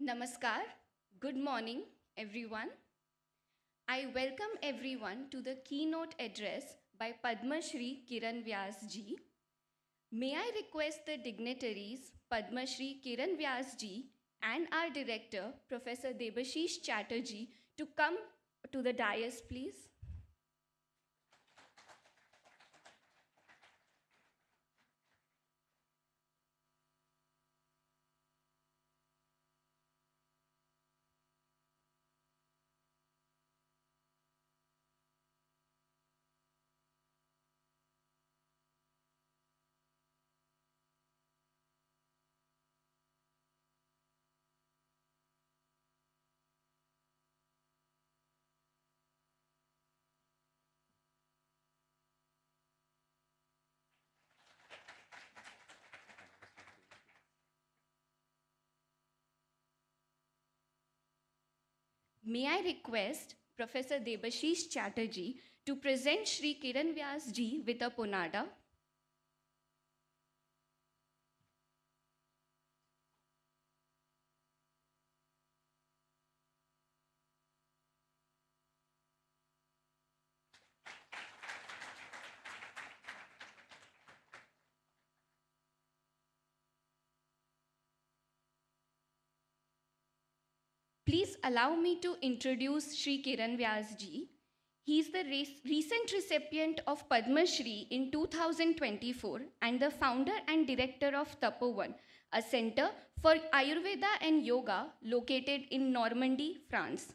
Namaskar. Good morning, everyone. I welcome everyone to the keynote address by Padma Shri Kiran Vyas ji. May I request the dignitaries Padma Shri Kiran Vyas ji and our director Professor Debashish Chatterjee to come to the dais, please. May I request Professor Debashish Chatterjee to present Shri Kiran Vyas ji with a ponada. Please allow me to introduce Shri Kiran Vyas ji. He is the recent recipient of Padma Shri in 2024 and the founder and director of Tapovan, a center for Ayurveda and yoga located in Normandy, France.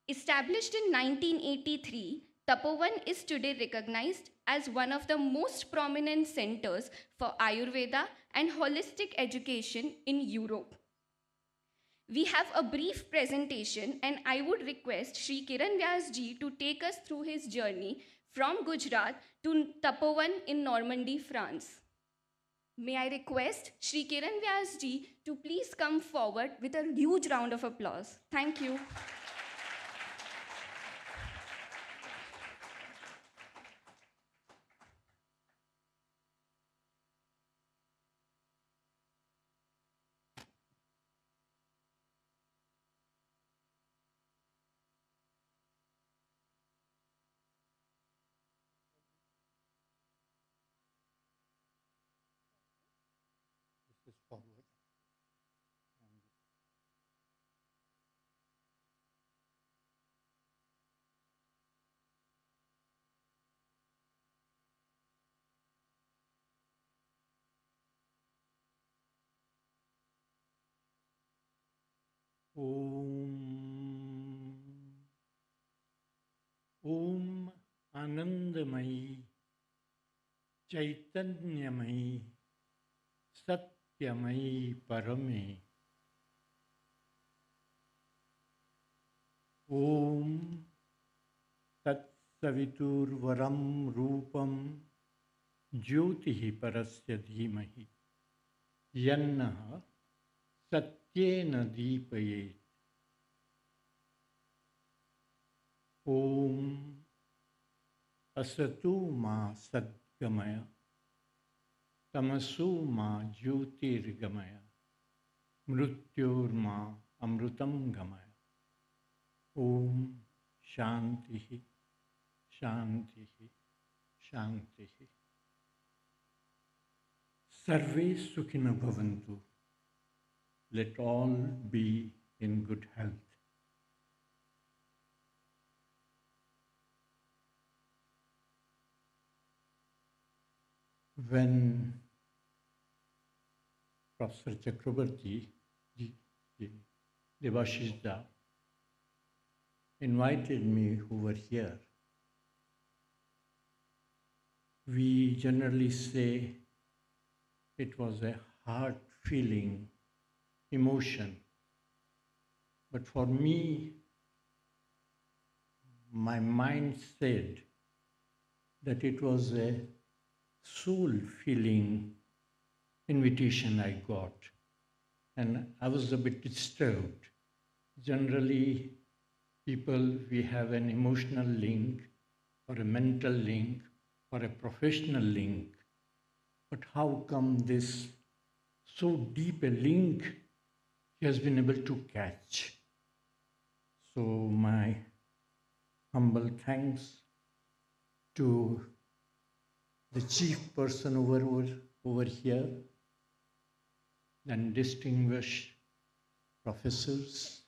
Established in 1983, Tapovan is today recognized as one of the most prominent centers for Ayurveda and holistic education in Europe. We have a brief presentation and I would request Shri Kiran Vyas ji to take us through his journey from Gujarat to Tapovan in Normandy, France. May I request Shri Kiran Vyas ji to please come forward with a huge round of applause. Thank you. This is forward. Om Anandamayi Chaitanyamayi Satyamayi Parame Om Tat Savitur Varam Rupam Jyotihi Parasya Dhimahi Yannaha Satyena Deepayet Om Asatu Ma Sadgamaya Tamasu Ma Jyotirgamaya Mrityor Ma Amrutam Gamaya Om Shantihi Shantihi Shantihi Sarve Sukhina Bhavantu. Let all be in good health. When Professor Chakrabarti, Debashish invited me over here, we generally say it was a heart feeling emotion. But for me, my mind said that it was a soul feeling invitation I got. And I was a bit disturbed. Generally, people, we have an emotional link or a mental link or a professional link. But how come this so deep a link he has been able to catch. So my humble thanks to the chief person over here, and distinguished professors,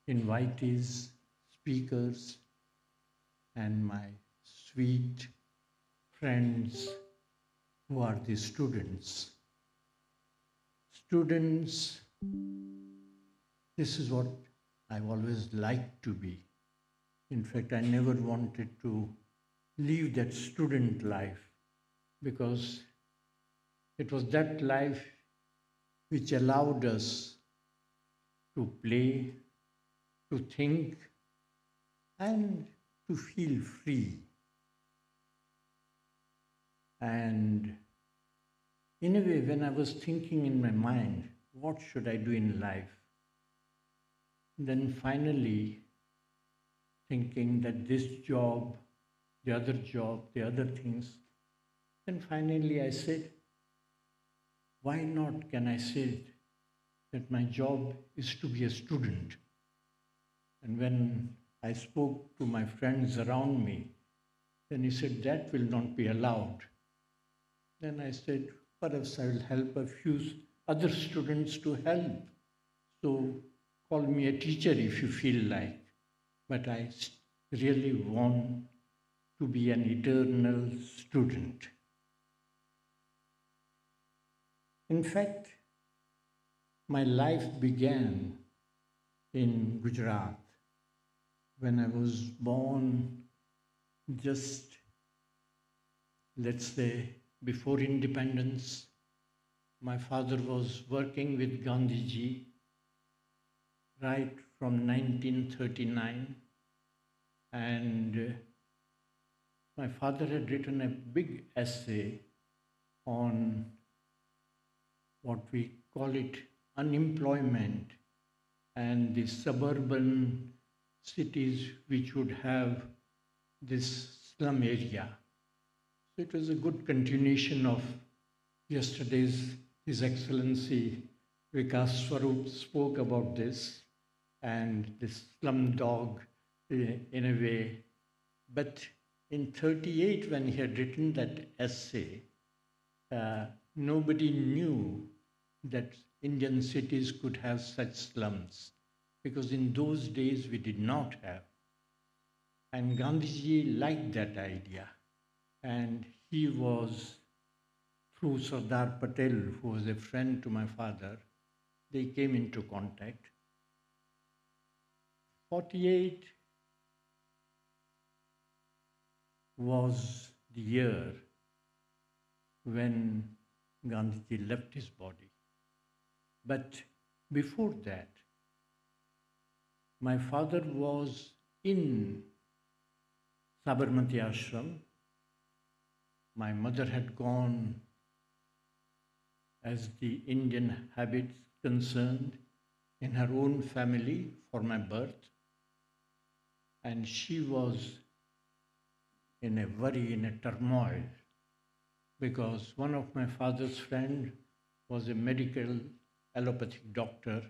invitees, speakers, and my sweet friends who are the students. Students, this is what I've always liked to be. In fact, I never wanted to leave that student life, because it was that life which allowed us to play, to think, and to feel free. And in a way, when I was thinking in my mind, what should I do in life? Then finally, thinking that this job, the other things, then finally I said, why not can I say that my job is to be a student? And when I spoke to my friends around me, then he said, that will not be allowed. Then I said, perhaps I will help a few other students to help. So call me a teacher if you feel like. But I really want to be an eternal student. In fact, my life began in Gujarat when I was born just, let's say, before independence. My father was working with Gandhiji right from 1939, and my father had written a big essay on what we call it unemployment and the suburban cities which would have this slum area. So it was a good continuation of yesterday's His Excellency Vikas Swarup spoke about this and this slum dog in a way. But in 38, when he had written that essay, nobody knew that Indian cities could have such slums, because in those days we did not have. And Gandhiji liked that idea. And he was, through Sardar Patel, who was a friend to my father, they came into contact. 48 was the year when Gandhiji left his body. But before that, my father was in Sabarmati Ashram. My mother had gone, as the Indian habits concerned, in her own family for my birth. And she was in a worry, in a turmoil, because one of my father's friends was a medical allopathic doctor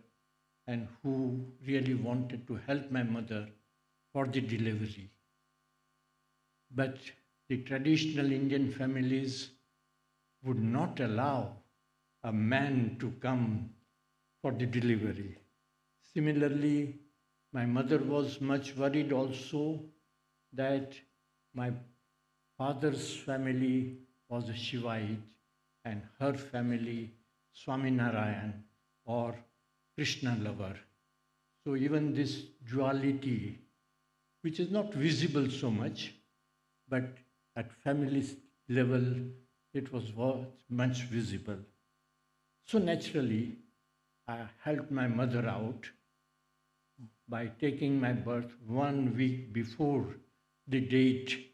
and who really wanted to help my mother for the delivery. But the traditional Indian families would not allow a man to come for the delivery. Similarly, my mother was much worried also that my father's family was a Shivaite and her family Swaminarayan or Krishna lover. So even this duality, which is not visible so much, but at family level, it was much visible. So naturally, I helped my mother out by taking my birth 1 week before the date,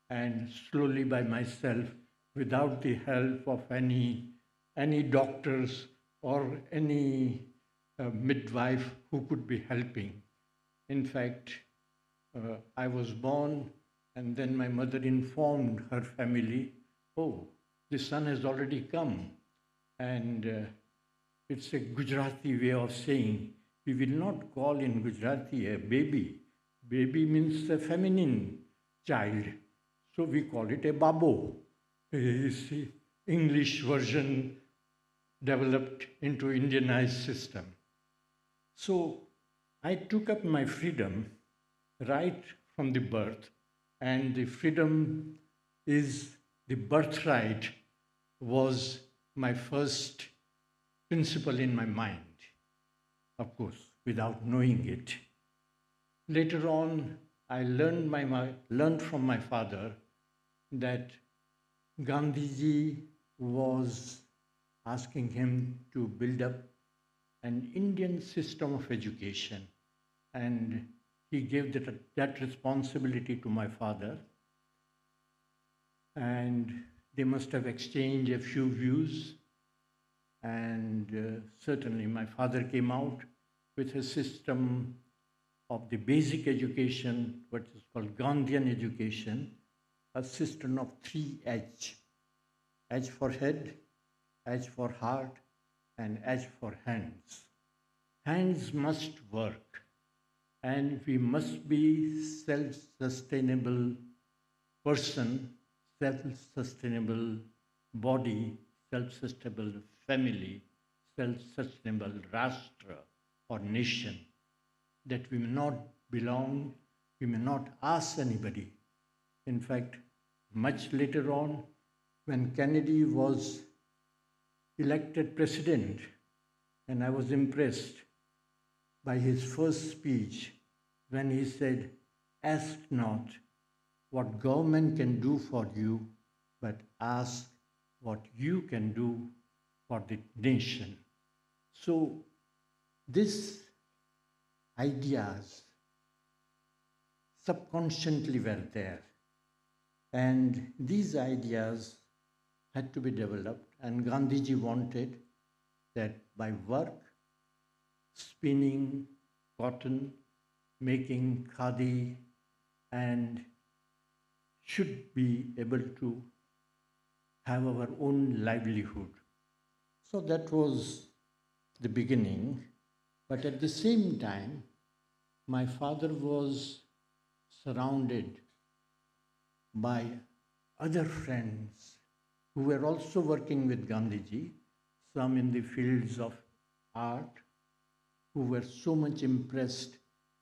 and slowly by myself, without the help of any doctors or any midwife who could be helping. In fact, I was born, and then my mother informed her family, oh, the son has already come. And It's a Gujarati way of saying we will not call in Gujarati a baby. Baby means a feminine child. So we call it a babo. It's the English version developed into Indianized system. So I took up my freedom right from the birth, and the freedom is the birthright was my first principle in my mind, of course, without knowing it. Later on, I learned from my father that Gandhiji was asking him to build up an Indian system of education, and he gave that responsibility to my father, and they must have exchanged a few views, and certainly my father came out with a system of the basic education, what is called Gandhian education, a system of 3 H. H for head, H for heart, and H for hands. Hands must work, and we must be self-sustainable person, self-sustainable body, self-sustainable family, self-sustainable Rashtra or nation, that we may not belong, we may not ask anybody. In fact, much later on, when Kennedy was elected president, and I was impressed by his first speech when he said, "Ask not what government can do for you, but ask what you can do for the nation." So these ideas subconsciously were there, and these ideas had to be developed, and Gandhiji wanted that by work, spinning cotton, making khadi, and should be able to have our own livelihood. So that was the beginning. But at the same time, my father was surrounded by other friends who were also working with Gandhiji, some in the fields of art, who were so much impressed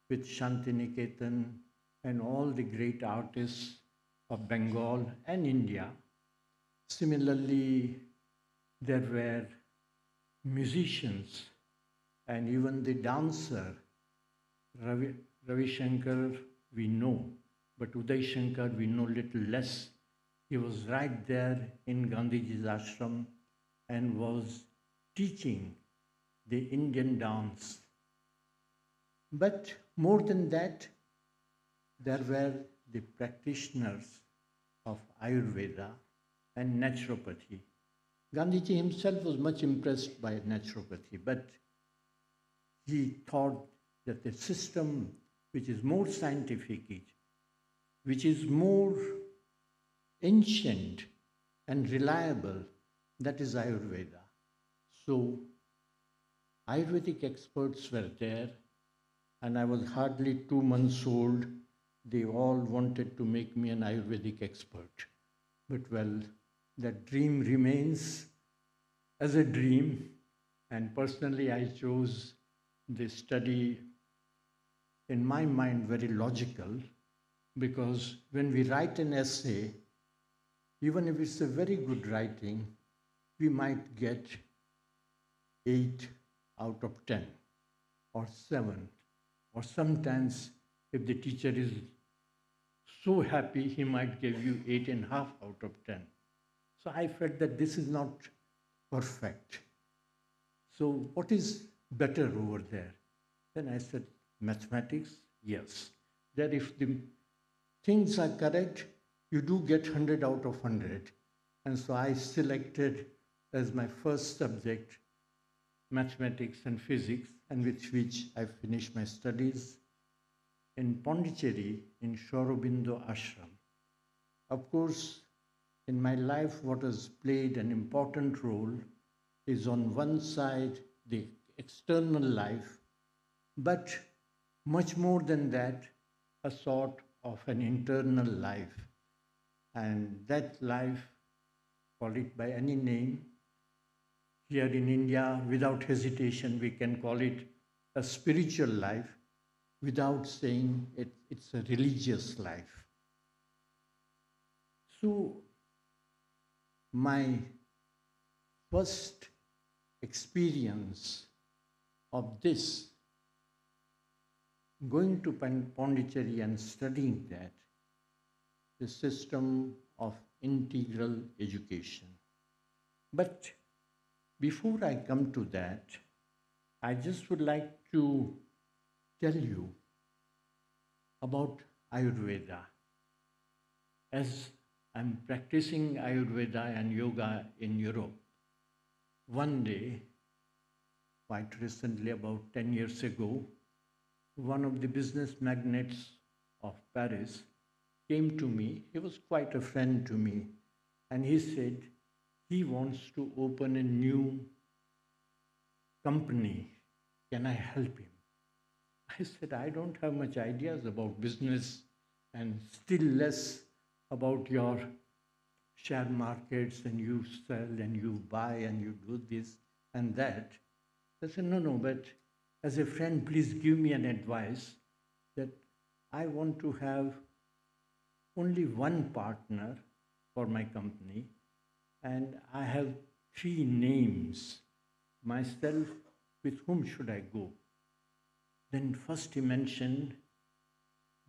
with Shantiniketan and all the great artists of Bengal and India. Similarly, there were musicians and even the dancer, Ravi Shankar we know, but Uday Shankar we know little less. He was right there in Gandhiji's ashram and was teaching the Indian dance. But more than that, there were the practitioners of Ayurveda and naturopathy. Gandhiji himself was much impressed by naturopathy, but he thought that the system which is more scientific, which is more ancient and reliable, that is Ayurveda. So Ayurvedic experts were there, and I was hardly 2 months old. They all wanted to make me an Ayurvedic expert. But well, that dream remains as a dream, and personally I chose the study, in my mind, very logical, because when we write an essay, even if it's a very good writing, we might get 8 out of 10 or 7, or sometimes if the teacher is so happy, he might give you 8.5 out of 10. So I felt that this is not perfect. So what is better over there? Then I said, mathematics, yes. That if the things are correct, you do get 100 out of 100. And so I selected as my first subject mathematics and physics, and with which I finished my studies in Pondicherry in Shri Ashram. Of course, in my life, what has played an important role is, on one side, the external life, but much more than that, a sort of an internal life. And that life, call it by any name, here in India, without hesitation, we can call it a spiritual life without saying it's a religious life. So, my first experience of this, going to Pondicherry and studying that, the system of integral education. But before I come to that, I just would like to tell you about Ayurveda. As I'm practicing Ayurveda and yoga in Europe, one day, quite recently, about 10 years ago, one of the business magnates of Paris came to me. He was quite a friend to me, and he said he wants to open a new company. Can I help him? I said, I don't have much ideas about business and still less about your share markets and you sell and you buy and you do this and that. I said, no, but as a friend, please give me an advice that I want to have only one partner for my company, and I have 3 names. Myself, with whom should I go? Then first he mentioned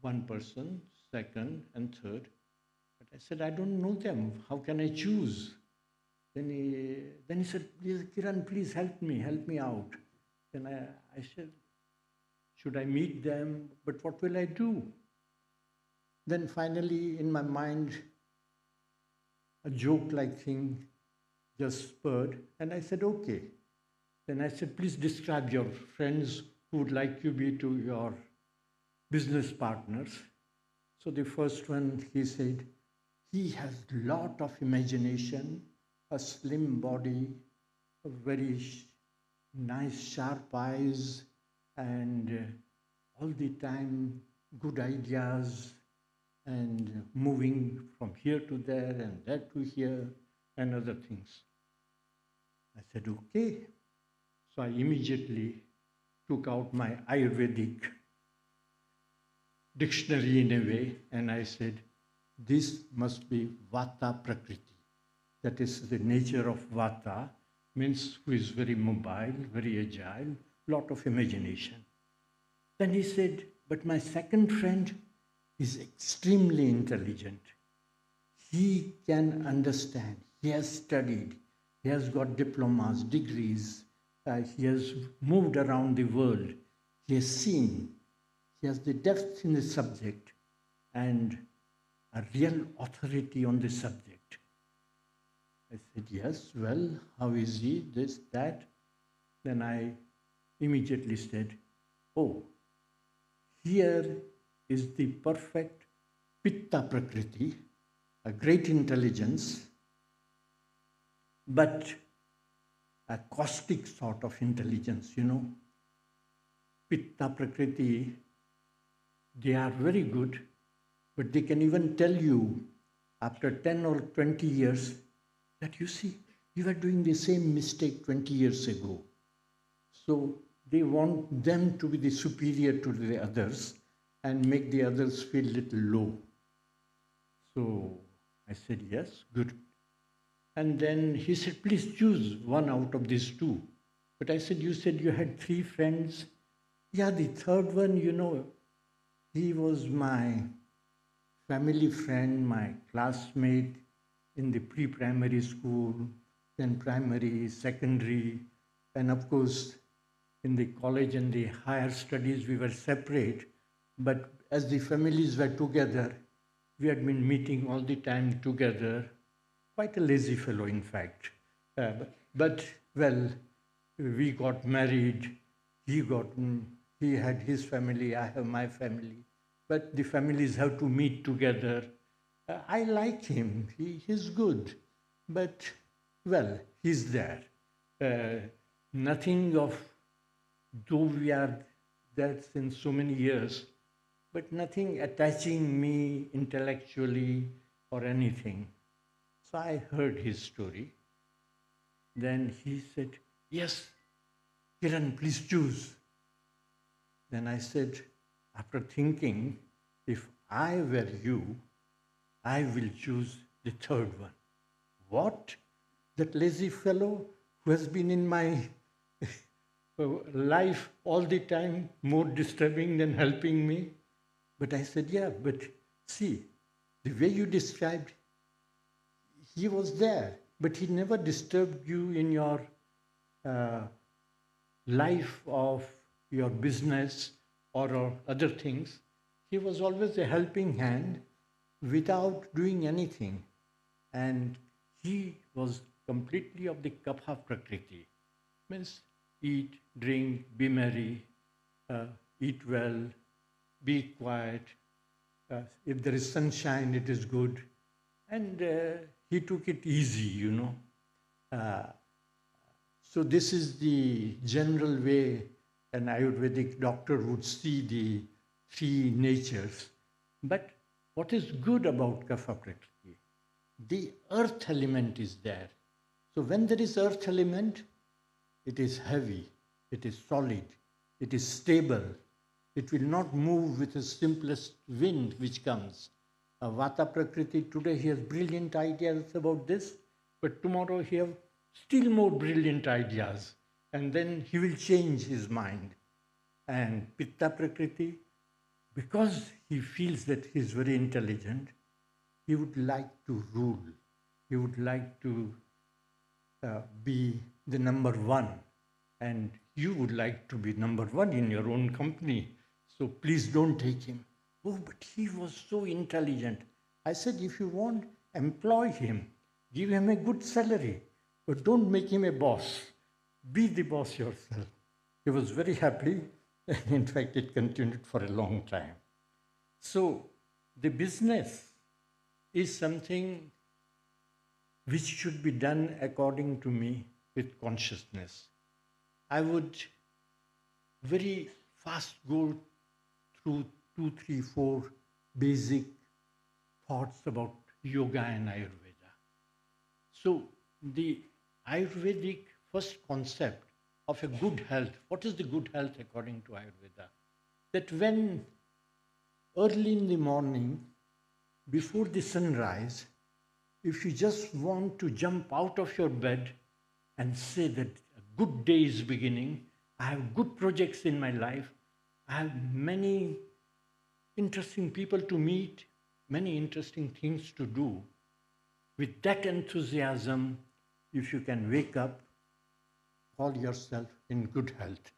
one person, second and third. But I said, I don't know them. How can I choose? Then he said, please, Kiran, please help me out. Then I said, should I meet them? But what will I do? Then finally, in my mind, a joke-like thing just spurred, and I said, okay. Then I said, please describe your friends who would like you be to your business partners. So the first one, he said, he has a lot of imagination, a slim body, a very nice sharp eyes, and all the time good ideas, and moving from here to there and there to here and other things. I said, okay. So I immediately took out my Ayurvedic dictionary in a way, and I said, this must be Vata Prakriti. That is the nature of Vata, means who is very mobile, very agile, lot of imagination. Then he said, but my second friend is extremely intelligent. He can understand. He has studied. He has got diplomas, degrees. He has moved around the world. He has seen. He has the depth in the subject and a real authority on the subject. I said, yes, well, how is he, this, that? Then I immediately said, oh, here is the perfect Pitta Prakriti, a great intelligence, but a caustic sort of intelligence, Pitta Prakriti, they are very good, but they can even tell you after 10 or 20 years that, you see, you were doing the same mistake 20 years ago. So they want them to be the superior to the others and make the others feel little low. So I said, yes, good. And then he said, please choose one out of these 2. But I said, you said you had 3 friends. Yeah, the third one, he was my family friend, my classmate in the pre-primary school, then primary, secondary, and of course, in the college and the higher studies, we were separate. But as the families were together, we had been meeting all the time together. Quite a lazy fellow, in fact. But we got married. He had his family, I have my family. But the families have to meet together. I like him. He's good. But, he's there. nothing of, though we are there since so many years, but nothing attaching me intellectually or anything. So I heard his story. Then he said, "Yes, Kiran, please choose." Then I said, after thinking, if I were you, I will choose the third one. What? That lazy fellow who has been in my life all the time, more disturbing than helping me? But I said, yeah, but see, the way you described, he was there, but he never disturbed you in your uh, life of your business or other things. He was always a helping hand without doing anything. And he was completely of the kapha prakriti. Means eat, drink, be merry, eat well, be quiet. If there is sunshine, it is good. And he took it easy. Uh, so this is the general way an Ayurvedic doctor would see the three natures. But what is good about kapha prakriti? The earth element is there. So when there is earth element, it is heavy, it is solid, it is stable. It will not move with the simplest wind which comes. Vata Prakriti, today he has brilliant ideas about this, but tomorrow he has still more brilliant ideas. And then he will change his mind. And Pitta Prakriti, because he feels that he is very intelligent, he would like to rule. He would like to be the number one. And you would like to be number one in your own company. So please don't take him. Oh, but he was so intelligent. I said, if you want, employ him. Give him a good salary. But don't make him a boss. Be the boss yourself. He was very happy. In fact, it continued for a long time. So the business is something which should be done, according to me, with consciousness. I would very fast go through 2, 3, 4 basic thoughts about yoga and Ayurveda. So the Ayurvedic first concept of a good health, what is the good health according to Ayurveda? That when early in the morning, before the sunrise, if you just want to jump out of your bed and say that a good day is beginning, I have good projects in my life, I have many interesting people to meet, many interesting things to do. With that enthusiasm, if you can wake up, call yourself in good health.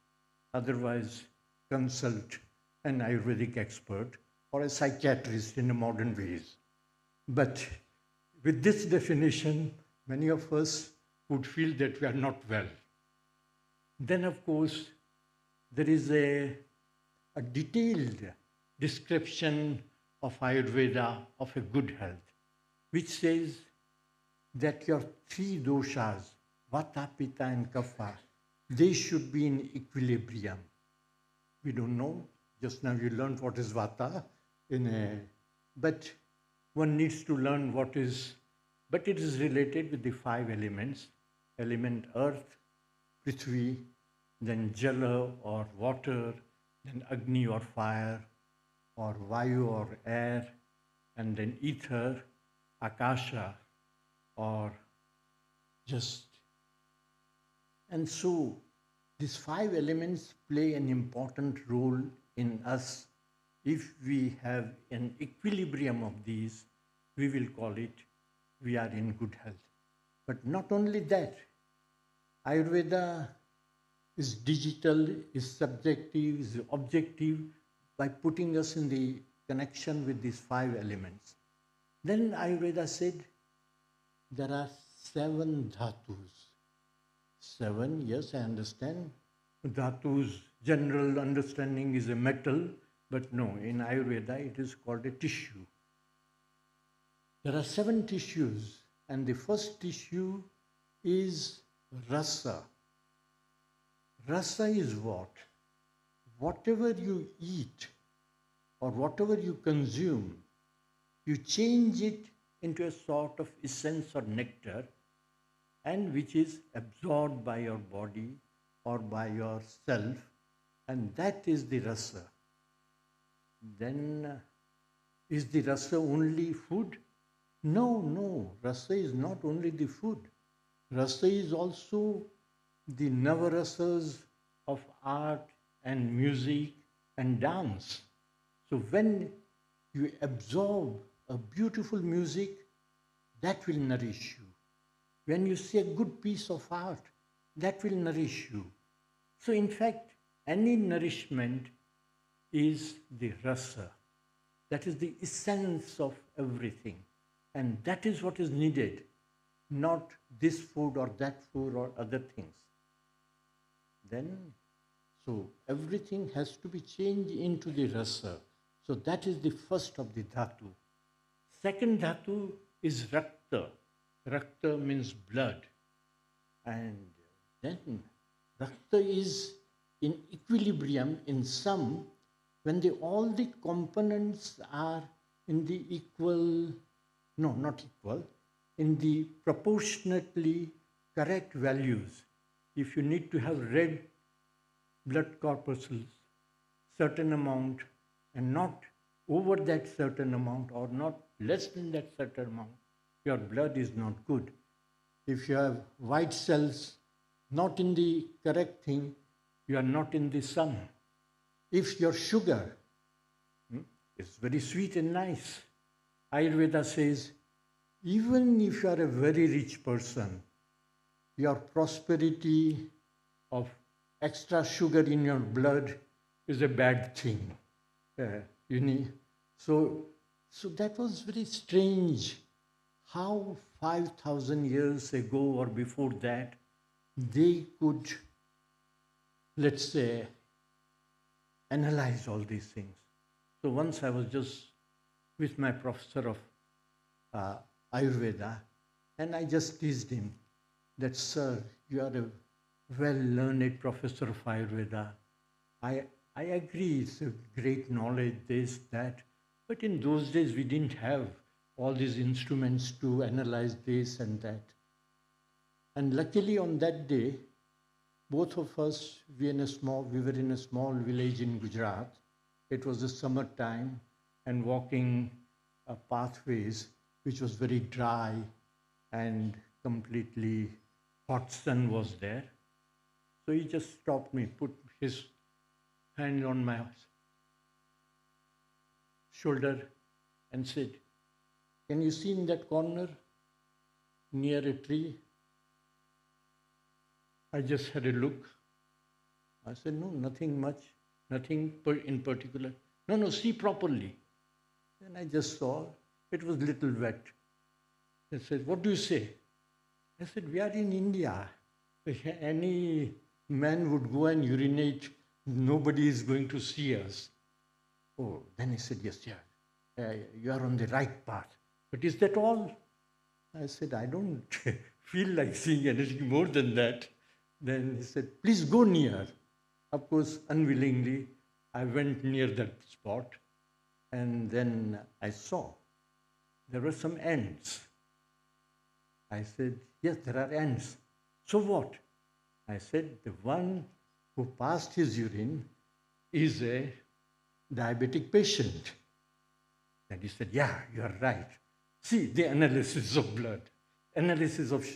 Otherwise, consult an Ayurvedic expert or a psychiatrist in the modern ways. But with this definition, many of us would feel that we are not well. Then, of course, there is a detailed description of Ayurveda of a good health, which says that your three doshas, Vata, Pitta, and Kapha, they should be in equilibrium. We don't know. Just now you learned what is Vata, but one needs to learn what is, but it is related with the 5 elements. Element earth, Prithvi, then Jala or water, then Agni or fire, or Vayu or air, and then ether, Akasha, or just. And so these 5 elements play an important role in us. If we have an equilibrium of these, we will call it we are in good health. But not only that, Ayurveda is digital, is subjective, is objective by putting us in the connection with these 5 elements. Then Ayurveda said there are 7 dhatus. 7, yes, I understand. Dhatus, general understanding is a metal, but no, in Ayurveda it is called a tissue. There are 7 tissues, and the first tissue is rasa. Rasa is what? Whatever you eat or whatever you consume, you change it into a sort of essence or nectar, and which is absorbed by your body or by yourself, and that is the rasa. Then is the rasa only food? No, no, rasa is not only the food. Rasa is also the navarasas of art and music and dance. So when you absorb a beautiful music, that will nourish you. When you see a good piece of art, that will nourish you. So in fact, any nourishment is the rasa. That is the essence of everything. And that is what is needed, not this food or that food or other things. Then, so everything has to be changed into the rasa. So that is the first of the dhatu. Second dhatu is rakta. Rakta means blood. And then rakta is in equilibrium in some when all the components are in the equal, no, not equal, in the proportionately correct values. If you need to have red blood corpuscles, certain amount, and not over that certain amount or not less than that certain amount, your blood is not good. If you have white cells not in the correct thing, you are not in the sum. If your sugar is very sweet and nice, Ayurveda says, even if you are a very rich person, your prosperity of extra sugar in your blood is a bad thing. So that was very strange how 5,000 years ago or before that, they could, let's say, analyze all these things. So once I was just with my professor of Ayurveda, and I just teased him that, sir, you are a well-learned professor of Ayurveda. I agree, it's a great knowledge, this, that, but in those days we didn't have all these instruments to analyze this and that. And luckily on that day, both of us, we were in a small village in Gujarat. It was the summer time, and walking pathways, which was very dry and completely hot sun was there. So he just stopped me, put his hand on my shoulder and said, can you see in that corner near a tree? I just had a look. I said, no, nothing much, nothing in particular. No, see properly. And I just saw it was a little wet. They said, what do you say? I said, we are in India. If any man would go and urinate, nobody is going to see us. Oh, then he said, yes, you are on the right path. But is that all? I said, I don't feel like seeing anything more than that. Then he said, please go near. Of course, unwillingly, I went near that spot, and then I saw there were some ants. I said, yes, there are ants. So what? I said, the one who passed his urine is a diabetic patient. And he said, yeah, you are right. See the analysis of blood, analysis of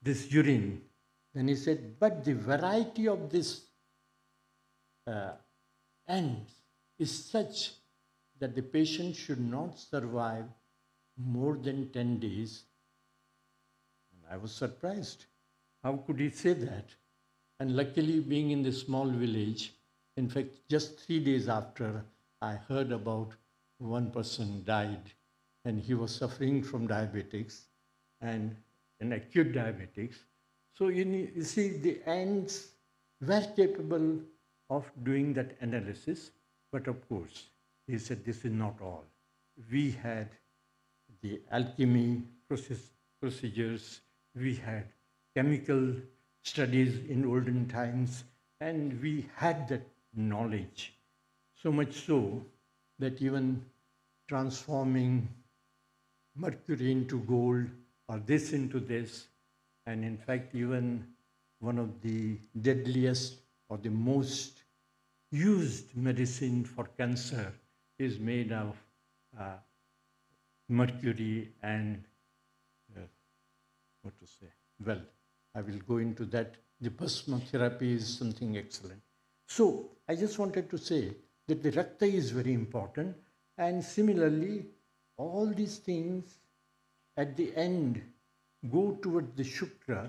this urine. Then he said, but the variety of this ants is such that the patient should not survive more than 10 days. And I was surprised. How could he say that? And luckily, being in this small village, in fact, just 3 days after, I heard about one person died, and he was suffering from diabetics and an acute diabetics. So you see, the ants were capable of doing that analysis, but of course, he said this is not all. We had the alchemy procedures, we had chemical studies in olden times, and we had that knowledge. So much so that even transforming mercury into gold or this into this, and in fact, even one of the deadliest or the most used medicine for cancer is made of uh, mercury and what to say? Well, I will go into that. The Padma therapy is something excellent. So I just wanted to say that the Rakta is very important, and similarly, all these things at the end go towards the Shukra,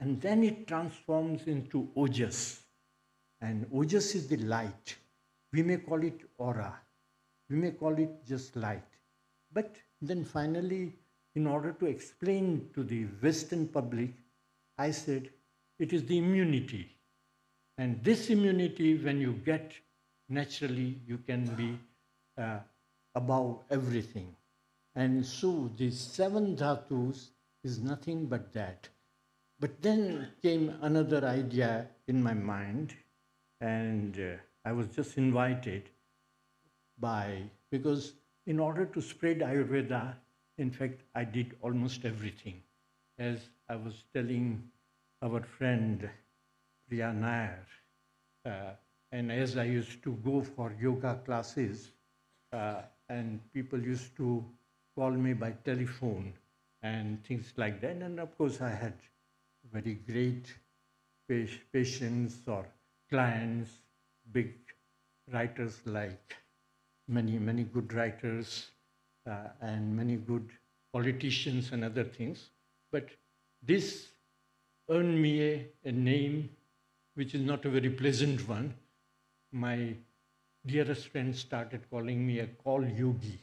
and then it transforms into Ojas. And Ojas is the light. We may call it aura. We may call it just light. But then finally, in order to explain to the Western public, I said, it is the immunity. And this immunity, when you get naturally, you can be above everything. And so the 7 dhatus is nothing but that. But then came another idea in my mind, and I was just invited because in order to spread Ayurveda, in fact, I did almost everything. As I was telling our friend Priya Nair, and as I used to go for yoga classes, and people used to call me by telephone and things like that. And of course, I had very great patients or clients, big writers like many good writers and many good politicians and other things. But this earned me a name which is not a very pleasant one. My dearest friends started calling me a call yogi.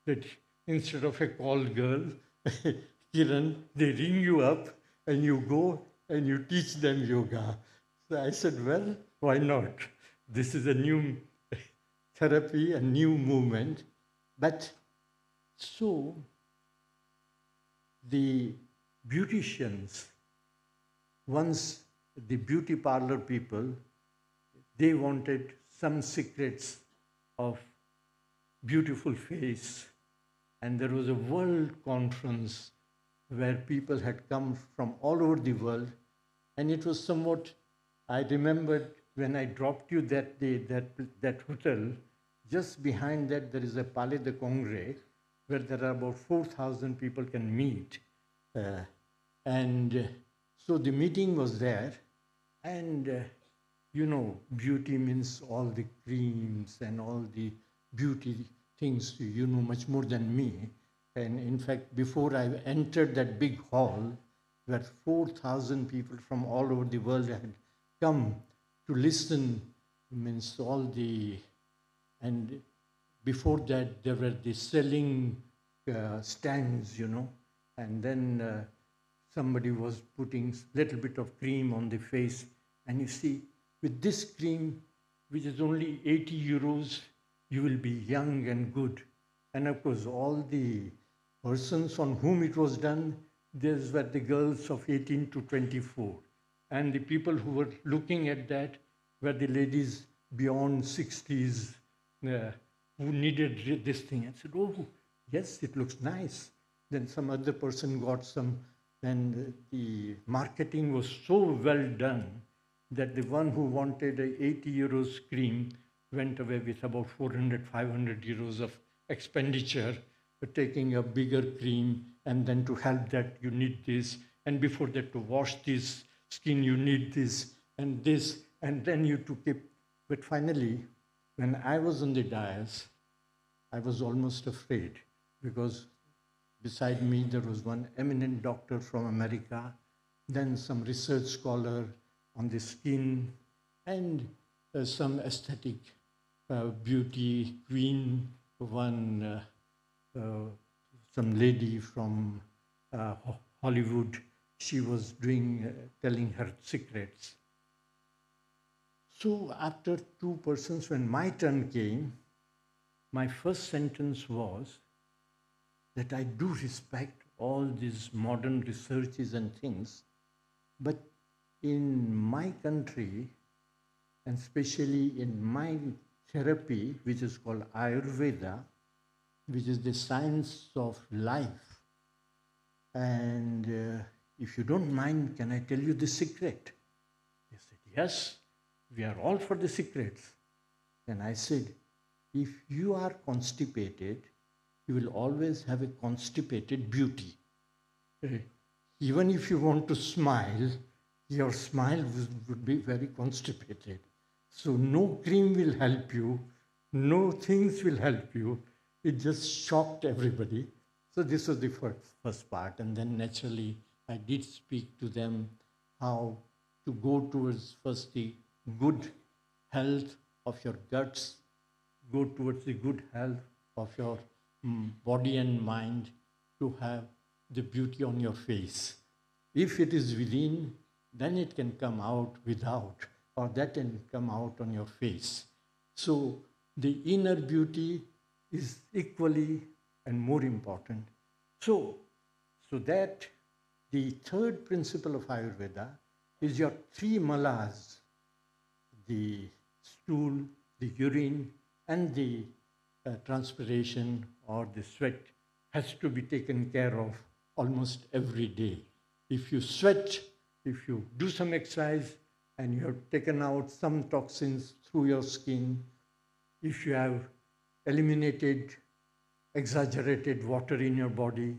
That instead of a call girl, Kiran, they ring you up and you go and you teach them yoga. So I said, well, why not? This is a new therapy, a new movement. But so the beauticians, once the beauty parlor people, they wanted some secrets of beautiful face. And there was a world conference where people had come from all over the world. And it was somewhat, I remembered when I dropped you that day, that hotel, just behind that there is a Palais de Congrès, where there are about 4,000 people can meet. And so the meeting was there, and you know, beauty means all the creams and all the beauty things, you know much more than me. And in fact, before I entered that big hall, where 4,000 people from all over the world had come to listen, means all the, and before that there were the selling stands, you know, and then somebody was putting little bit of cream on the face, and you see, with this cream, which is only 80 euros, you will be young and good. And of course, all the persons on whom it was done, these were the girls of 18 to 24. And the people who were looking at that were the ladies beyond 60s who needed this thing. I said, oh, yes, it looks nice. Then some other person got some, and the marketing was so well done that the one who wanted a 80 euros cream went away with about 400, 500 euros of expenditure, taking a bigger cream, and then to help that you need this, and before that to wash this skin you need this, and then you to keep. But finally, when I was on the dais, I was almost afraid, because beside me there was one eminent doctor from America, then some research scholar on the skin, and some aesthetic beauty queen, one some lady from Hollywood. She was doing telling her secrets. So after 2 persons, when my turn came, my first sentence was that I do respect all these modern researches and things, but in my country, and especially in my therapy, which is called Ayurveda, which is the science of life. And if you don't mind, can I tell you the secret? They said, yes, we are all for the secrets. And I said, if you are constipated, you will always have a constipated beauty. Even if you want to smile, your smile would be very constipated. So no cream will help you, no things will help you. It just shocked everybody. So this was the first part. And then naturally, I did speak to them how to go towards first the good health of your guts, go towards the good health of your body and mind, to have the beauty on your face. If it is within, then it can come out without, or that can come out on your face. So the inner beauty is equally and more important. So that the third principle of Ayurveda is your three malas, the stool, the urine, and the transpiration or the sweat has to be taken care of almost every day. If you sweat, if you do some exercise and you have taken out some toxins through your skin, if you have eliminated exaggerated water in your body,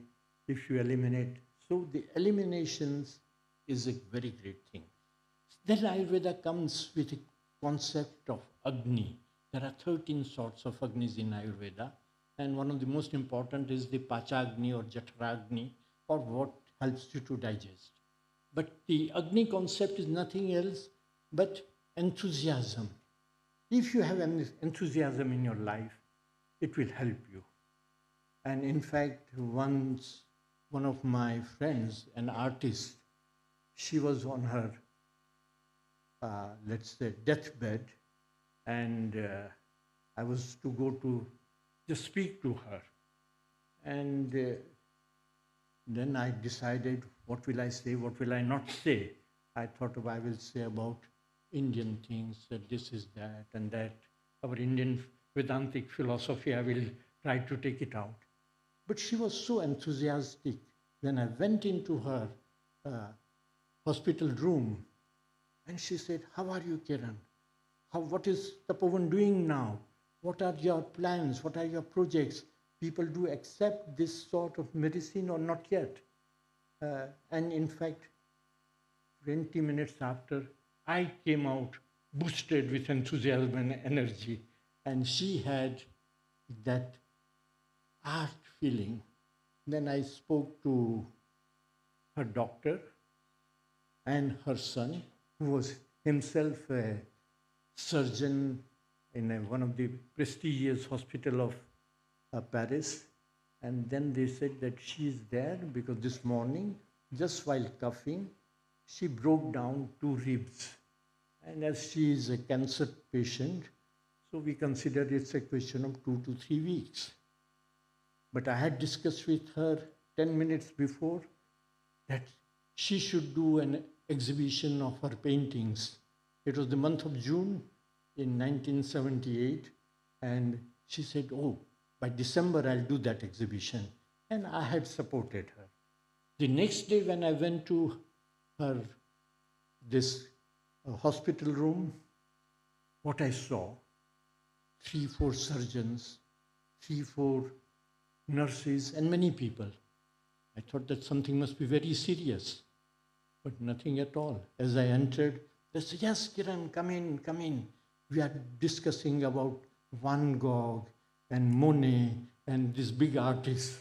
if you eliminate, so the eliminations is a very great thing. Then Ayurveda comes with a concept of Agni. There are 13 sorts of Agnis in Ayurveda, and one of the most important is the Pachagni or Jataragni, or what helps you to digest. But the Agni concept is nothing else but enthusiasm. If you have enthusiasm in your life, it will help you. And in fact, once one of my friends, an artist, she was on her, let's say, deathbed, and I was to go to just speak to her. And then I decided, what will I say, what will I not say? I thought I will say about Indian things, that this is that and that. Our Indian Vedantic philosophy, I will try to take it out. But she was so enthusiastic. When I went into her hospital room, and she said, how are you, Kiran? What is Tapovan doing now? What are your plans? What are your projects? People do accept this sort of medicine or not yet? And in fact, 20 minutes after, I came out boosted with enthusiasm and energy. And she had that art feeling. Then I spoke to her doctor and her son, who was himself a surgeon in one of the prestigious hospital of Paris. And then they said that she is there because this morning, just while coughing, she broke down 2 ribs. And as she is a cancer patient, so we consider it's a question of 2 to 3 weeks. But I had discussed with her 10 minutes before that she should do an exhibition of her paintings. It was the month of June in 1978, and she said, oh, by December I'll do that exhibition. And I had supported her. The next day when I went to her, this hospital room, what I saw, 3-4 surgeons, 3-4 nurses, and many people. I thought that something must be very serious, but nothing at all. As I entered, they said, yes, Kiran, come in, come in. We are discussing about Van Gogh and Monet and these big artists.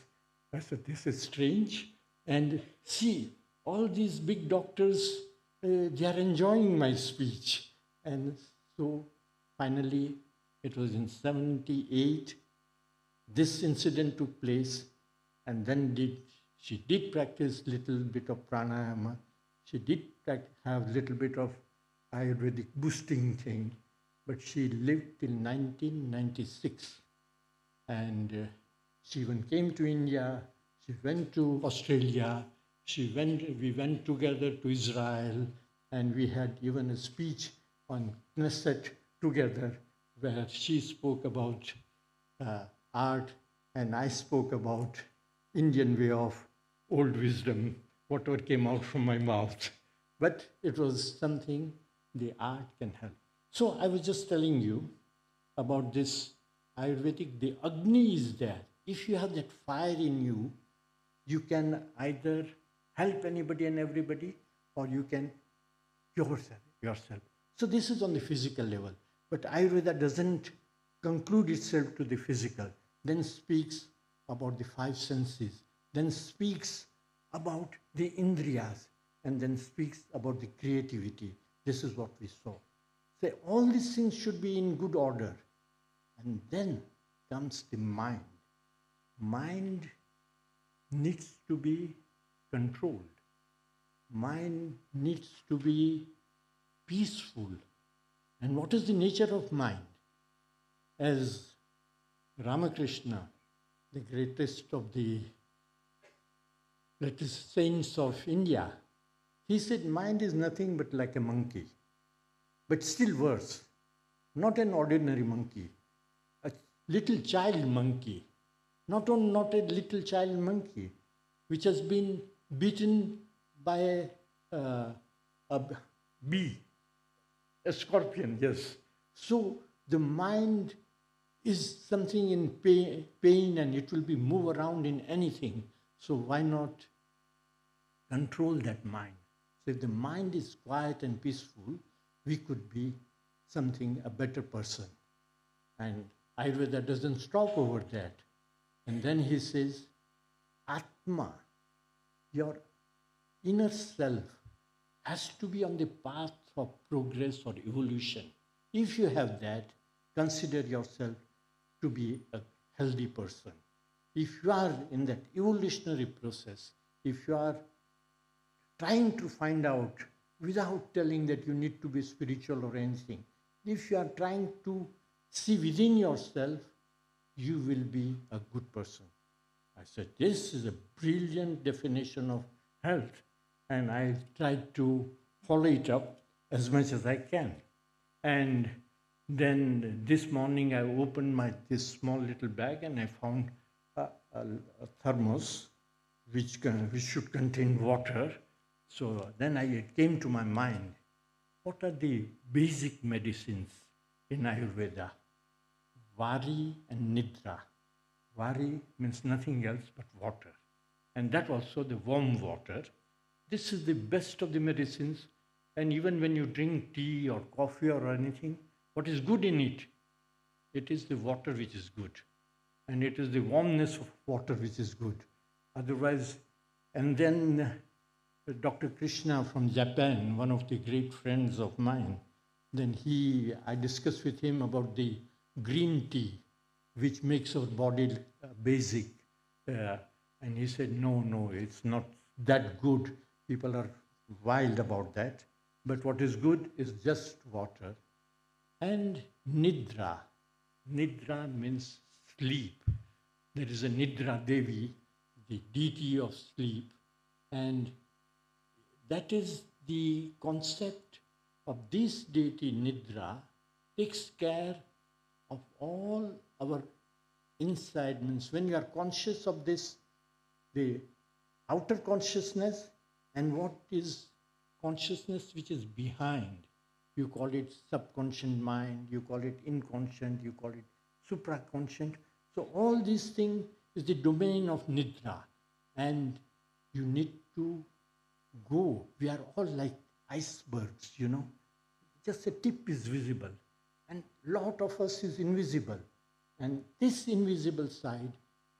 I said, this is strange. And see, all these big doctors, they are enjoying my speech. And so finally, it was in 78, this incident took place, and then she did practice little bit of pranayama. She did have little bit of Ayurvedic boosting thing, but she lived till 1996. And she even came to India, she went to Australia, we went together to Israel, And we had even a speech on Knesset together where she spoke about art and I spoke about Indian way of old wisdom, whatever came out from my mouth. But it was something the art can help. So I was just telling you about this Ayurvedic, the Agni is there. If you have that fire in you, you can either help anybody and everybody, or you can cure yourself. So this is on the physical level. But Ayurveda doesn't conclude itself to the physical, then speaks about the five senses, then speaks about the indriyas, and then speaks about the creativity. This is what we saw. So all these things should be in good order. And then comes the mind. Mind needs to be controlled. Mind needs to be peaceful. And what is the nature of mind? As Ramakrishna, the greatest of the greatest saints of India, he said mind is nothing but like a monkey, but still worse, not an ordinary monkey, a little child monkey, not a little child monkey, which has been beaten by a bee, a scorpion, yes. So the mind is something in pain and it will be move around in anything. So why not control that mind? So if the mind is quiet and peaceful, we could be something, a better person. And Ayurveda doesn't stop over that. And then he says, Atma, your inner self, has to be on the path of progress or evolution. If you have that, consider yourself to be a healthy person. If you are in that evolutionary process, if you are trying to find out without telling that you need to be spiritual or anything, if you are trying to see within yourself, you will be a good person. I said, this is a brilliant definition of health. And I tried to follow it up as much as I can. And then this morning I opened this small little bag and I found a thermos which should contain water. So then it came to my mind, what are the basic medicines in Ayurveda? Vari and Nidra. Vari means nothing else but water. And that also the warm water. This is the best of the medicines. And even when you drink tea or coffee or anything, what is good in it? It is the water which is good. And it is the warmness of water which is good. Otherwise, and then Dr. Krishna from Japan, one of the great friends of mine, then I discussed with him about the green tea, which makes our body basic. And he said, no, it's not that good. People are wild about that. But what is good is just water. And Nidra. Nidra means sleep. There is a Nidra Devi, the deity of sleep. And that is the concept of this deity, Nidra, takes care of all our inside. Means when you are conscious of this, the outer consciousness, and what is consciousness which is behind. You call it subconscious mind, you call it inconscient, you call it supraconscient. So all these things is the domain of Nidra. And you need to go. We are all like icebergs, Just a tip is visible. And lot of us is invisible. And this invisible side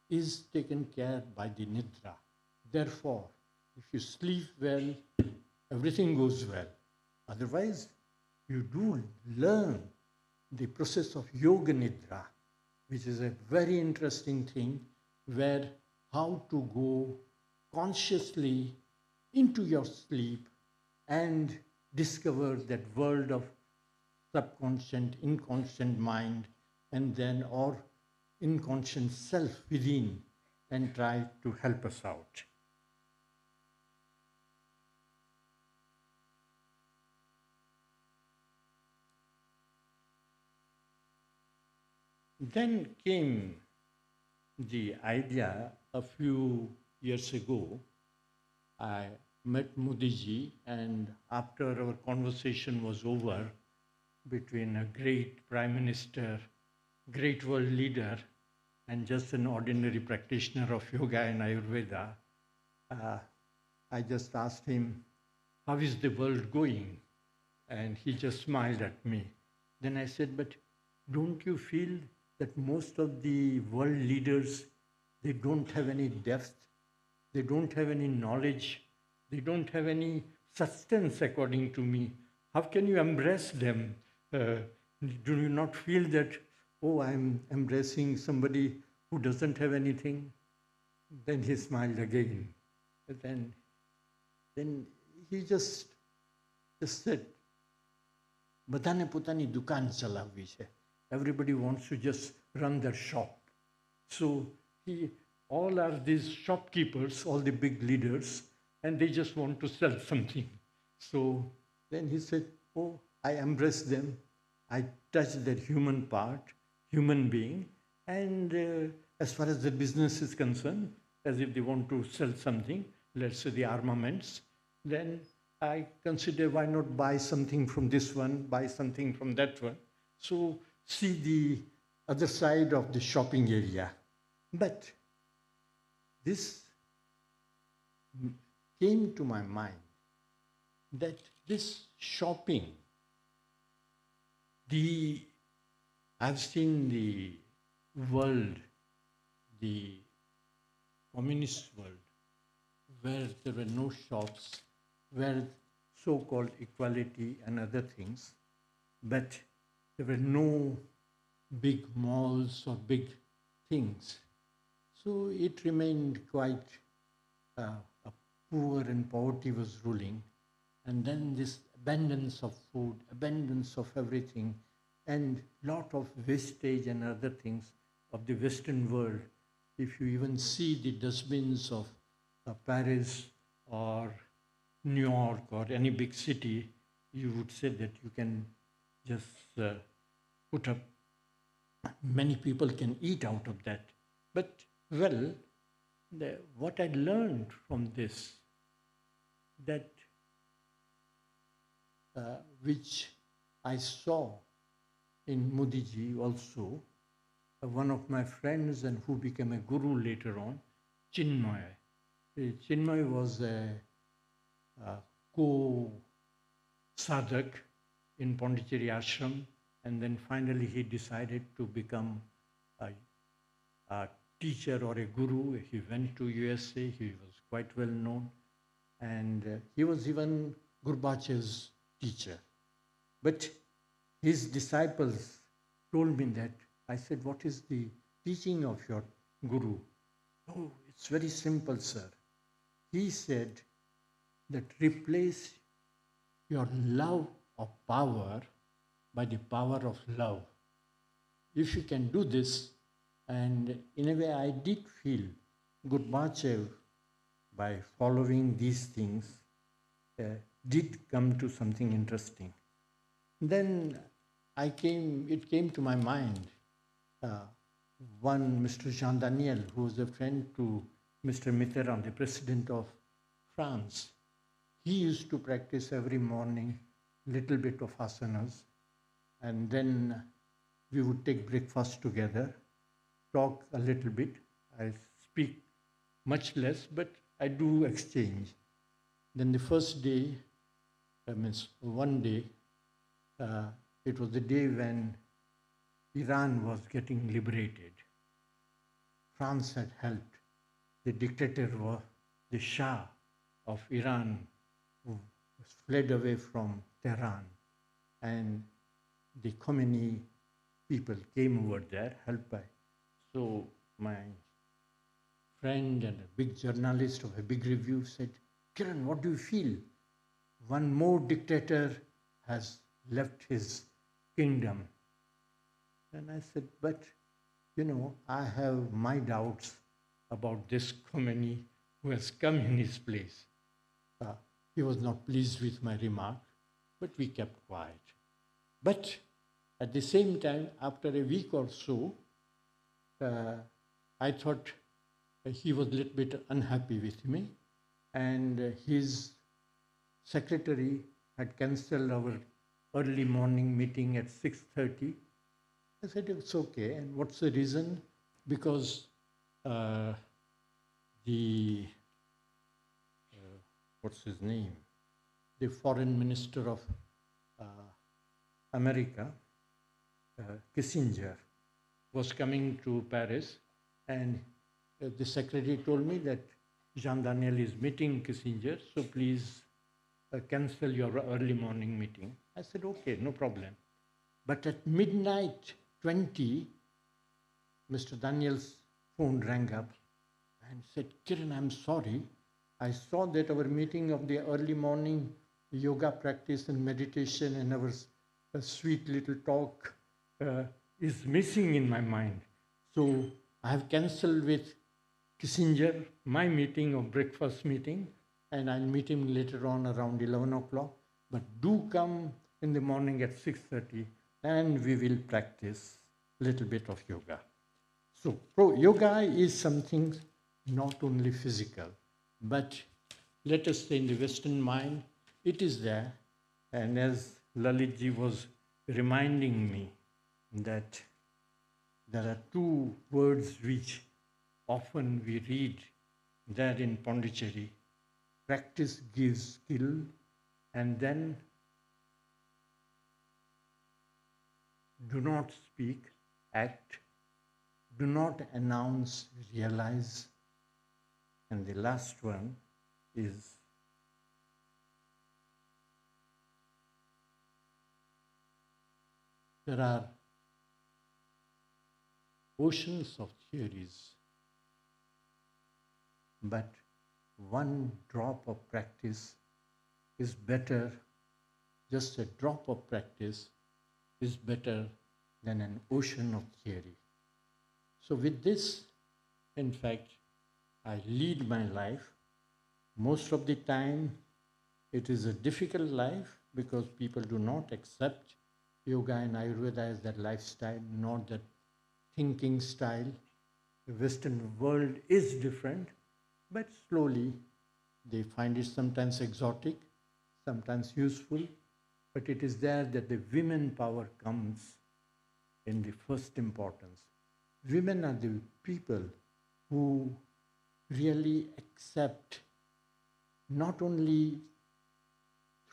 is taken care by the Nidra. Therefore, if you sleep well, everything goes well. Otherwise, you do learn the process of Yoga Nidra, which is a very interesting thing, where how to go consciously into your sleep and discover that world of subconscious, inconscient mind, and then our inconscient self within, and try to help us out. Then came the idea a few years ago. I met Modiji, and after our conversation was over between a great prime minister, great world leader, and just an ordinary practitioner of yoga and Ayurveda, uh, I just asked him, "How is the world going?" And he just smiled at me. Then I said, "But don't you feel that most of the world leaders, they don't have any depth, they don't have any knowledge, they don't have any substance according to me. How can you embrace them? Uh, do you not feel that, oh, I'm embracing somebody who doesn't have anything?" Then he smiled again. But then he just said, બધાને પોતાની દુકાન ચલાવવી છે. Everybody wants to just run their shop. So all are these shopkeepers, all the big leaders, and they just want to sell something. So then he said, "Oh, I embrace them. I touch their human part, human being, and as far as the business is concerned, as if they want to sell something, let's say the armaments, then I consider why not buy something from this one, buy something from that one. So see the other side of the shopping area." But this came to my mind that this shopping, I've seen the world, the communist world, where there were no shops, where so-called equality and other things, but there were no big malls or big things. So it remained quite poor, and poverty was ruling. And then this abundance of food, abundance of everything, and lot of wastage and other things of the Western world. If you even see the dustbins of Paris or New York or any big city, you would say that you can just put up, many people can eat out of that. But, well, what I learned from this, that which I saw in Modiji also, one of my friends and who became a guru later on, Chinmay. Chinmay was a co-sadhak in Pondicherry Ashram, and then finally he decided to become a teacher or a guru. He went to USA, he was quite well known, and he was even Gurbachev's teacher. But his disciples told me that, I said, "What is the teaching of your guru?" "Oh, it's very simple, sir." He said that replace your love of power by the power of love. If you can do this, and in a way I did feel Gurbachev, by following these things, did come to something interesting. Then it came to my mind, one Mr. Jean Daniel, who was a friend to Mr. Mitterrand, the president of France. He used to practice every morning little bit of asanas, and then we would take breakfast together, talk a little bit. I speak much less, but I do exchange. Then the first day, one day, it was the day when Iran was getting liberated. France had helped. The dictator was the Shah of Iran, who fled away from Tehran, and the Khomeini people came over there, helped by. So my friend and a big journalist of a big review said, "Kiran, what do you feel? One more dictator has left his kingdom." And I said, "But, I have my doubts about this Khomeini who has come in his place." He was not pleased with my remark, but we kept quiet. But at the same time, after a week or so, I thought he was a little bit unhappy with me, and his secretary had cancelled our early morning meeting at 6:30. I said, it's okay. And what's the reason? Because uh, the, what's his name? The foreign minister of uh, America, Kissinger, was coming to Paris, and the secretary told me that Jean Daniel is meeting Kissinger, so please cancel your early morning meeting. I said, okay, no problem. But at midnight 20, Mr. Daniel's phone rang up and said, Kiran, I'm sorry. I saw that our meeting of the early morning yoga practice and meditation and our sweet little talk is missing in my mind. So I have cancelled with Kissinger my meeting of breakfast meeting, and I'll meet him later on around 11 o'clock. But do come in the morning at 6:30 and we will practice a little bit of yoga. So yoga is something not only physical, but let us say in the Western mind, it is there. And as Lalitji was reminding me that there are two words which often we read there in Pondicherry. Practice gives skill, and then do not speak, act, do not announce, realize. And the last one is there are oceans of theories, but one drop of practice is better, just a drop of practice is better than an ocean of theory. So with this, in fact, I lead my life. Most of the time, it is a difficult life because people do not accept yoga and Ayurveda as their lifestyle, not that thinking style. The Western world is different, but slowly they find it sometimes exotic, sometimes useful, but it is there that the women power comes in the first importance. Women are the people who really accept not only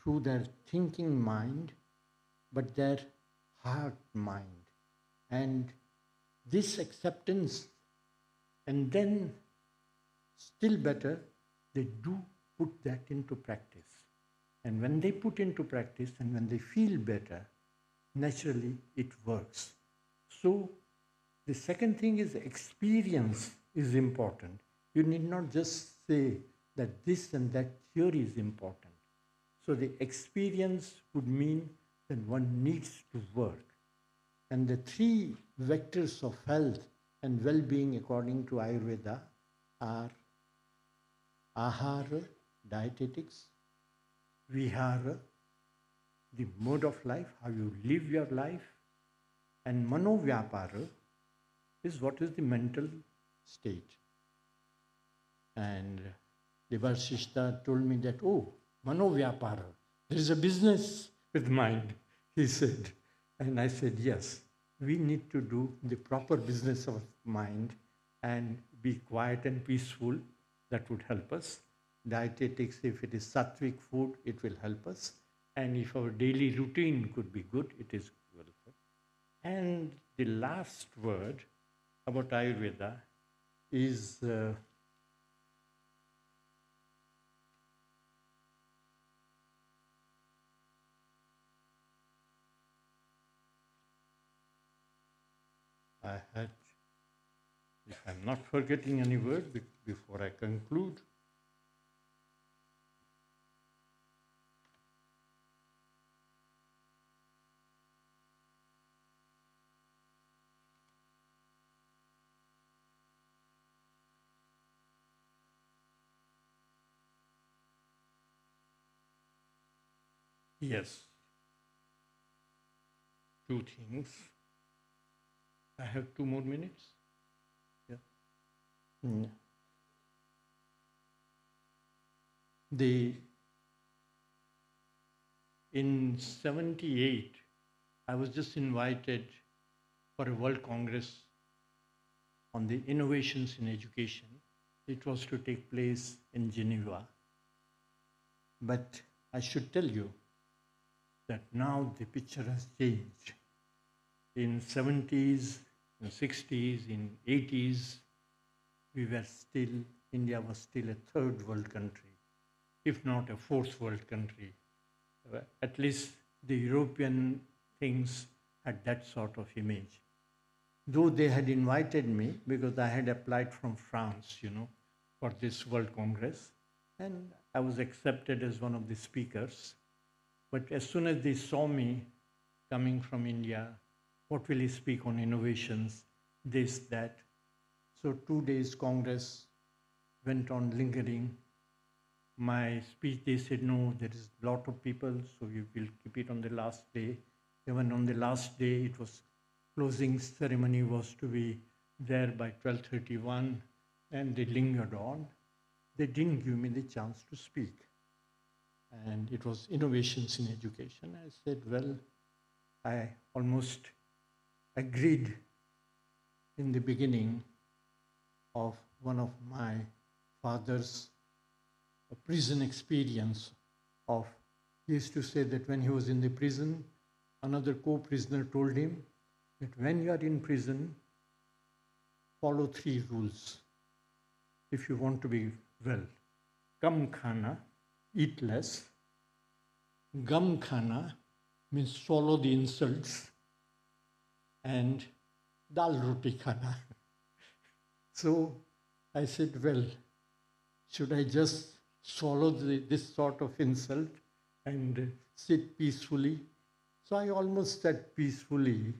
through their thinking mind, but their heart mind. And this acceptance, and then still better, they do put that into practice. And when they put into practice and when they feel better, naturally it works. So the second thing is experience is important. You need not just say that this and that theory is important. So the experience would mean that one needs to work. And the three vectors of health and well-being according to Ayurveda are ahara, dietetics, vihara, the mode of life, how you live your life, and manovyapara is what is the mental state. And Devarsishta told me that, oh, manovyapara, there is a business with mind, he said. And I said, yes, we need to do the proper business of mind and be quiet and peaceful. That would help us. Dietetics, if it is sattvic food, it will help us. And if our daily routine could be good, it is good. And the last word about Ayurveda is I had, if I'm not forgetting any word before I conclude, yes, two things. I have 2 more minutes. Mm. The In 78, I was just invited for a World Congress on the innovations in education. It was to take place in Geneva. But I should tell you that now the picture has changed. In 70s, in 60s, in 80s, India was still a third world country, if not a fourth world country. At least the European things had that sort of image. Though they had invited me because I had applied from France, for this World Congress, and I was accepted as one of the speakers. But as soon as they saw me coming from India, what will he speak on innovations, this, that? So 2 days Congress went on lingering. My speech, they said, no, there is a lot of people, so we will keep it on the last day. Even on the last day, it was closing ceremony was to be there by 12:31, and they lingered on. They didn't give me the chance to speak. And it was innovations in education. I said, well, I almost agreed in the beginning of one of my father's prison experience of, he used to say that when he was in the prison, another co-prisoner told him that when you are in prison, follow 3 rules if you want to be well. Kam khana, eat less. Gum khana means swallow the insults. And dal roti khana. So I said, well, should I just swallow this sort of insult and sit peacefully? So I almost sat peacefully,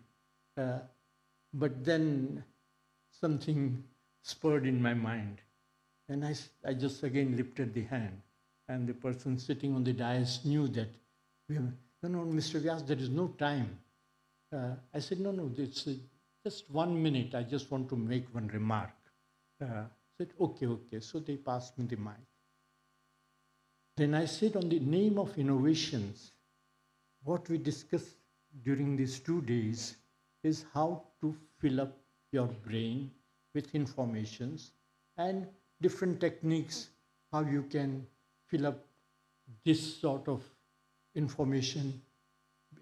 but then something spurred in my mind. And I just again lifted the hand, and the person sitting on the dais knew that, no, Mr. Vyas, there is no time. I said, no, it's just 1 minute. I just want to make one remark. I said, okay. So they passed me the mic. Then I said, on the name of innovations, what we discussed during these 2 days is how to fill up your brain with informations and different techniques, how you can fill up this sort of information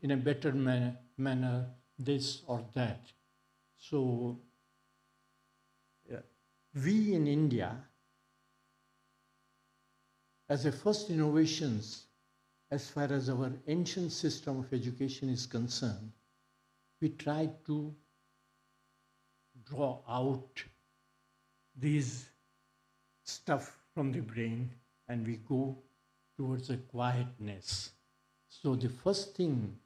in a better manner, this or that. So we in India, as a first innovations, as far as our ancient system of education is concerned, we try to draw out these stuff from the brain and we go towards a quietness. So the first thing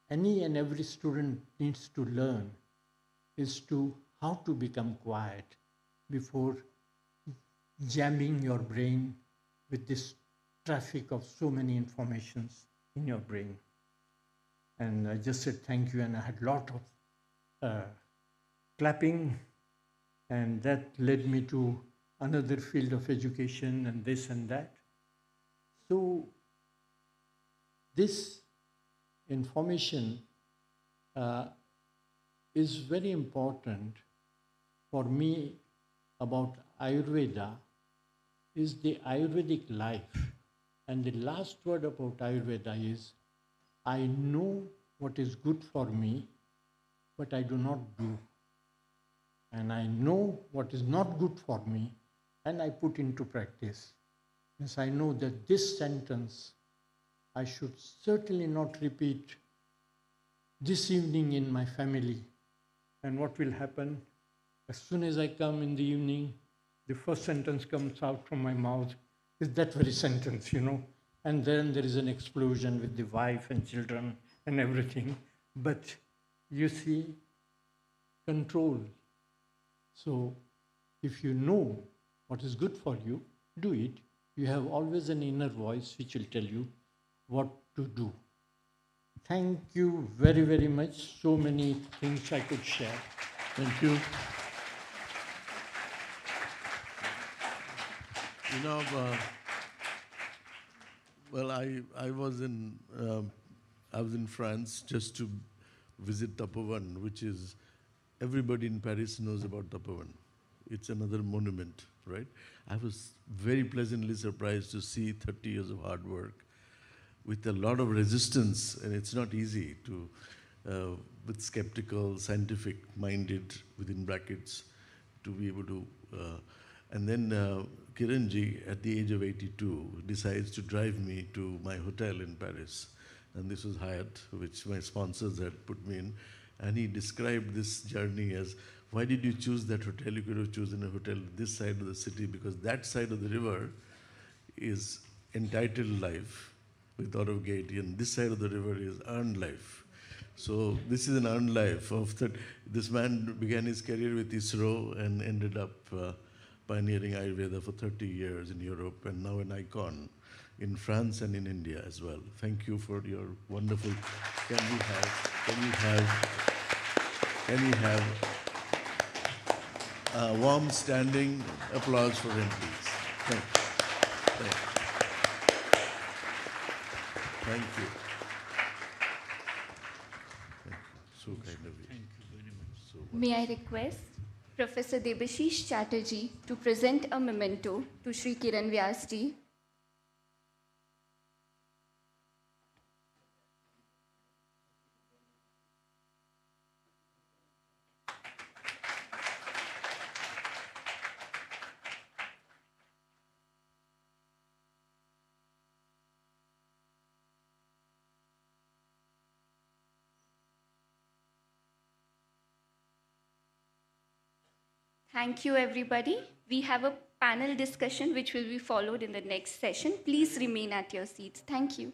any and every student needs to learn is how to become quiet before jamming your brain with this traffic of so many informations in your brain. And I just said thank you, and I had a lot of clapping, and that led me to another field of education and this and that. So this information is very important for me about Ayurveda is the Ayurvedic life. And the last word about Ayurveda is, I know what is good for me, but I do not do. And I know what is not good for me, and I put into practice. Yes, I know that this sentence I should certainly not repeat this evening in my family. And what will happen? As soon as I come in the evening, the first sentence comes out from my mouth is that very sentence, And then there is an explosion with the wife and children and everything. But you see, control. So if you know what is good for you, do it. You have always an inner voice which will tell you what to do. Thank you very, very much. So many things I could share. Thank you. You know, well, I was in France just to visit Tapovan, which is everybody in Paris knows about Tapovan. It's another monument, right? I was very pleasantly surprised to see 30 years of hard work with a lot of resistance, and it's not easy to, with skeptical, scientific-minded, within brackets, to be able to. And then Kiranji, at the age of 82, decides to drive me to my hotel in Paris. And this was Hyatt, which my sponsors had put me in. And he described this journey as, why did you choose that hotel? You could have chosen a hotel this side of the city, because that side of the river is entitled life with Aurav Gaiety, and this side of the river is earned life. So this is an earned life of that. This man began his career with ISRO and ended up pioneering Ayurveda for 30 years in Europe, and now an icon in France and in India as well. Thank you for your wonderful. Can we have a warm standing applause for him, please? Thank you. Thank you. So kind of you. Thank you very much. So much. May I request Professor Debashish Chatterjee to present a memento to Shri Kiran Vyas ji. Thank you, everybody. We have a panel discussion which will be followed in the next session. Please remain at your seats. Thank you.